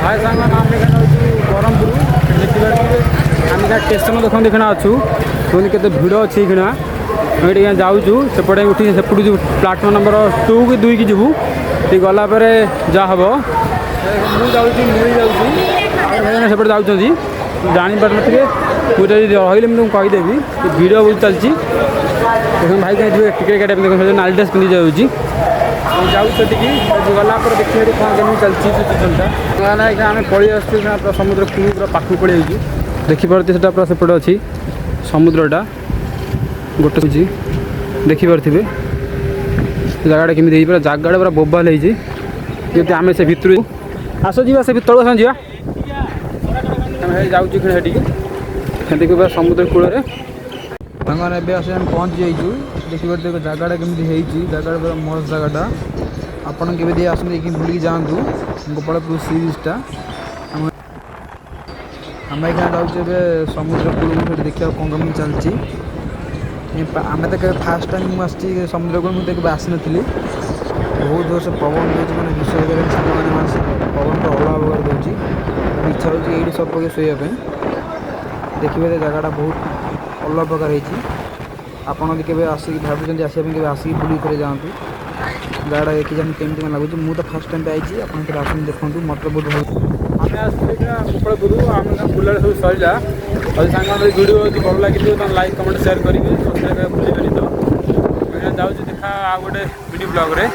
हाय सांग नाम देखा ब्रह्मपुर देखिए आम क्या स्टेशन देखो देखना अच्छु कहते केते भिड़ अच्छी किना ये जाऊँ सेपटे उठी सेपटू जो प्लाटफर्म नंबर 2 कि 2 की जीवु ये गलापर जहाँ हम मुझे सेपटे जाऊँ जापार थे मुझे रही मुझे कहीदेवी भिड़ बहुत चलती देख भाई कहीं टिकेट काटे देख नाली ड्रेस पिंधि जाऊँगी जाऊँ गलापर देखिए कौन केमी चलती सिचुएसनटा आम पलि आस समुद्र कूल पूरा पाखु पड़े देखिपे से पूरा सेपटे अच्छी समुद्रटा गोटे हूँ देखिपे जगटा केमी पूरा जगटा पूरा बोबाल होती आम से भितर आस जा से तलू आस जा जाऊँ देखिए पूरा समुद्र कूल मैंने पहुँची जाइए देखिए जगटा केमी जगह पूरा मस्त जगटा आपड़ के आसते बुल जातु गोपालपुर सी बीचटा आम ये जाऊँ समुद्र कूल देखा कौन कमी चलती आम तो फास्ट टाइम मुझे समुद्र कूल मुझे आसी नी बहुत जोर से पवन दूसरी मैंने विश्वास करें पवन तो अलग अलग दूसरी इच्छा हो सब पके शोवाई देखिए जगटा बहुत अलग प्रकार होती आपड़ के आसिक भाई आसपा आसिक बुल कर जातु जगटा देखिए केमती कौन लगुच मुझे तो फास्ट टाइम आई आप आस देखो मत बहुत भल आम गोपालपुर आम बुला सब सर सांग वीडियो भल लगी तो लाइक कमेंट शेयर करेंगे सब्सक्राइब भूलें तो जाऊँ देखा आ गए वीडियो ब्लॉग रे।